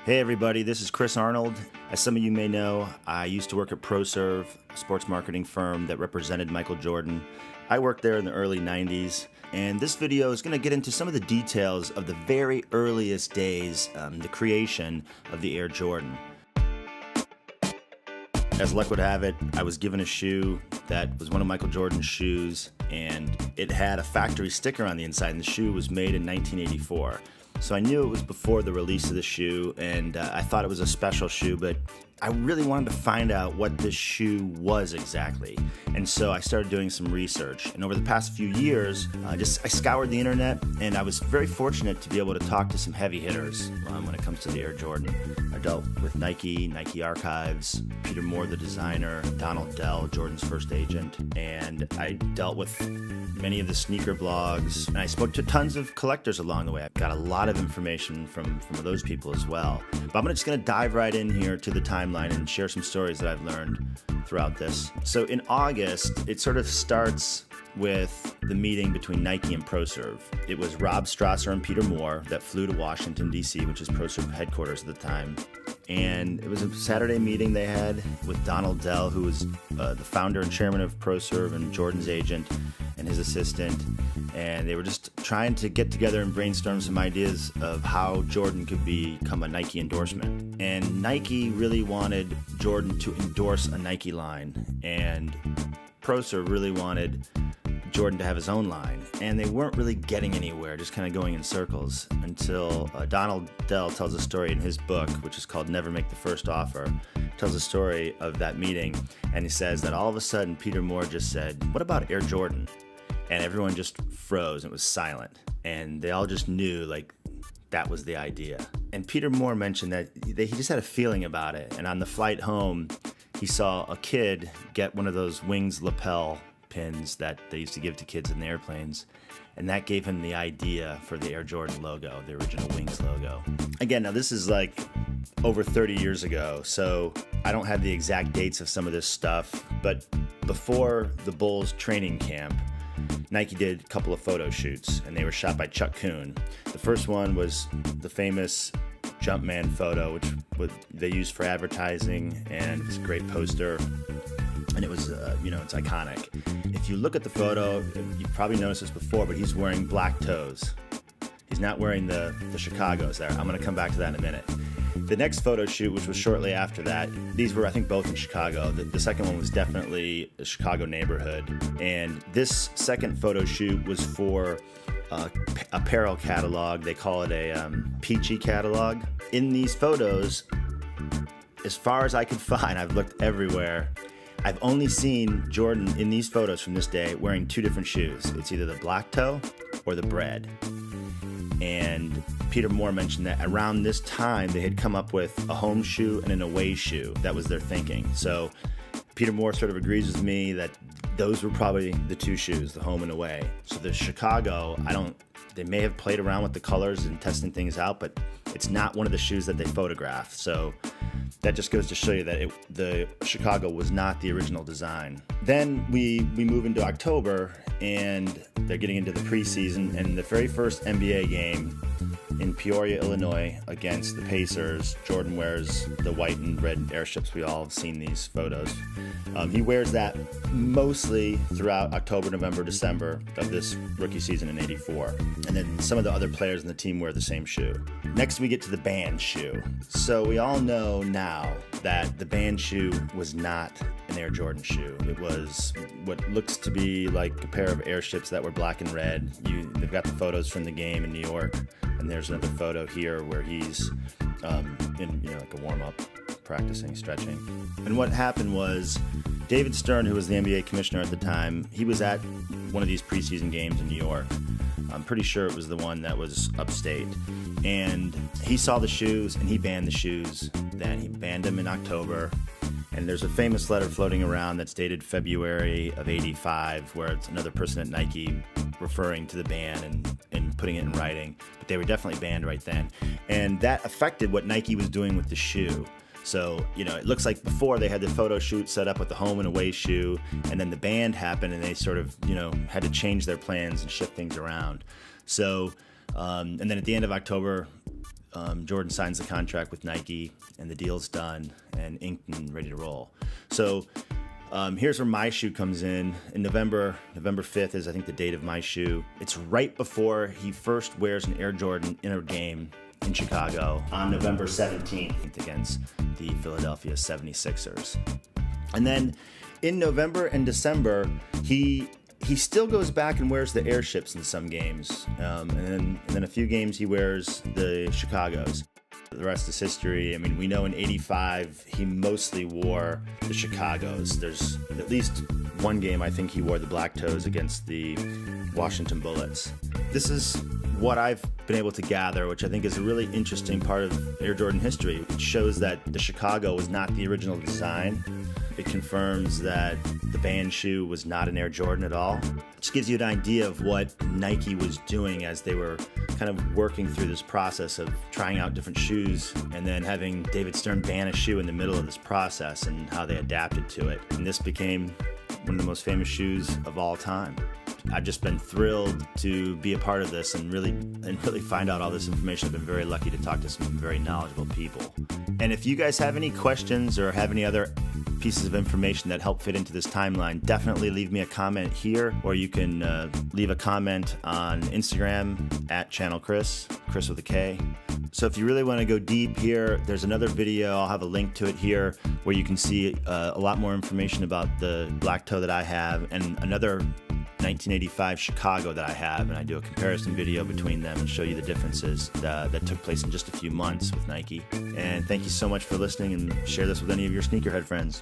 Hey everybody, this is Chris Arnold. As some of you may know, I used to work at ProServe, a sports marketing firm that represented Michael Jordan. I worked there in the early 90s, and this video is going to get into some of the details of the very earliest days, the creation of the Air Jordan. As luck would have it, I was given a shoe that was one of Michael Jordan's shoes, and it had a factory sticker on the inside, and the shoe was made in 1984. So I knew it was before the release of the shoe, and I thought it was a special shoe, but I really wanted to find out what this shoe was exactly. And so I started doing some research. And over the past few years, I scoured the internet, and I was very fortunate to be able to talk to some heavy hitters when it comes to the Air Jordan. I dealt with Nike Archives, Peter Moore, the designer, Donald Dell, Jordan's first agent, and I dealt with many of the sneaker blogs, and I spoke to tons of collectors along the way. I got a lot of information from those people as well. But I'm just going to dive right in here to the timeline and share some stories that I've learned throughout this. So in August, it sort of starts with the meeting between Nike and ProServe. It was Rob Strasser and Peter Moore that flew to Washington, D.C., which is ProServe headquarters at the time. And it was a Saturday meeting they had with Donald Dell, who was the founder and chairman of ProServe and Jordan's agent, and his assistant. And they were just trying to get together and brainstorm some ideas of how Jordan could become a Nike endorsement. And Nike really wanted Jordan to endorse a Nike line, and ProServe really wanted Jordan to have his own line, and they weren't really getting anywhere, just kind of going in circles until Donald Dell tells a story in his book, which is called Never Make the First Offer. Tells a story of that meeting, and he says that all of a sudden Peter Moore just said, "What about Air Jordan?" And everyone just froze and it was silent, and they all just knew like that was the idea. And Peter Moore mentioned that he just had a feeling about it, and on the flight home he saw a kid get one of those wings lapel pins that they used to give to kids in the airplanes, and that gave him the idea for the Air Jordan logo, the original Wings logo. Again, now this is like over 30 years ago, so I don't have the exact dates of some of this stuff, but before the Bulls training camp, Nike did a couple of photo shoots, and they were shot by Chuck Kuhn. The first one was the famous Jumpman photo, which they used for advertising, and it's a great poster. And it was, it's iconic. If you look at the photo, you've probably noticed this before, but he's wearing black toes. He's not wearing the Chicago's there. I'm going to come back to that in a minute. The next photo shoot, which was shortly after that, these were, I think, both in Chicago. The second one was definitely a Chicago neighborhood. And this second photo shoot was for apparel catalog. They call it a Peachy catalog. In these photos, as far as I could find, I've looked everywhere, I've only seen Jordan in these photos from this day wearing two different shoes. It's either the black toe or the bread. And Peter Moore mentioned that around this time they had come up with a home shoe and an away shoe. That was their thinking. So Peter Moore sort of agrees with me that those were probably the two shoes, the home and away. So the Chicago, they may have played around with the colors and testing things out, but it's not one of the shoes that they photographed. So that just goes to show you that the Chicago was not the original design. Then we move into October, and they're getting into the preseason, and the very first NBA game in Peoria, Illinois, against the Pacers, Jordan wears the white and red airships. We all have seen these photos. He wears that mostly throughout October, November, December of this rookie season in '84. And then some of the other players in the team wear the same shoe. Next, we get to the band shoe. So we all know now that the band shoe was not an Air Jordan shoe. It was what looks to be like a pair of airships that were black and red. They've got the photos from the game in New York, and there's another photo here where he's in like a warm-up, practicing, stretching. And what happened was David Stern, who was the NBA commissioner at the time, he was at one of these preseason games in New York. I'm pretty sure it was the one that was upstate. And he saw the shoes, and he banned the shoes. Then he banned them in October. And there's a famous letter floating around that's dated February of '85, where it's another person at Nike referring to the ban and putting it in writing. But they were definitely banned right then. And that affected what Nike was doing with the shoe. So, it looks like before they had the photo shoot set up with the home and away shoe, and then the band happened, and they sort of, had to change their plans and shift things around. So, and then at the end of October, Jordan signs the contract with Nike, and the deal's done and inked and ready to roll. So here's where my shoe comes in. In November 5th is, I think, the date of my shoe. It's right before he first wears an Air Jordan in a game in Chicago on November 17th against the Philadelphia 76ers. And then in November and December, he still goes back and wears the Airships in some games. And then a few games he wears the Chicagos. The rest is history. I mean, we know in '85 he mostly wore the Chicagos. There's at least one game I think he wore the Black Toes against the Washington Bullets. This is what I've been able to gather, which I think is a really interesting part of Air Jordan history. It shows that the Chicago was not the original design. It confirms that the band shoe was not an Air Jordan at all. It just gives you an idea of what Nike was doing as they were kind of working through this process of trying out different shoes and then having David Stern ban a shoe in the middle of this process and how they adapted to it. And this became one of the most famous shoes of all time. I've just been thrilled to be a part of this and really find out all this information. I've been very lucky to talk to some very knowledgeable people. And if you guys have any questions or have any other pieces of information that help fit into this timeline, definitely leave me a comment here, or you can leave a comment on Instagram at @ChannelChris, Chris with a K. So if you really want to go deep here, there's another video. I'll have a link to it here where you can see a lot more information about the Black Toe that I have and another 1985 Chicago that I have, and I do a comparison video between them and show you the differences that took place in just a few months with Nike. And thank you so much for listening, and share this with any of your sneakerhead friends.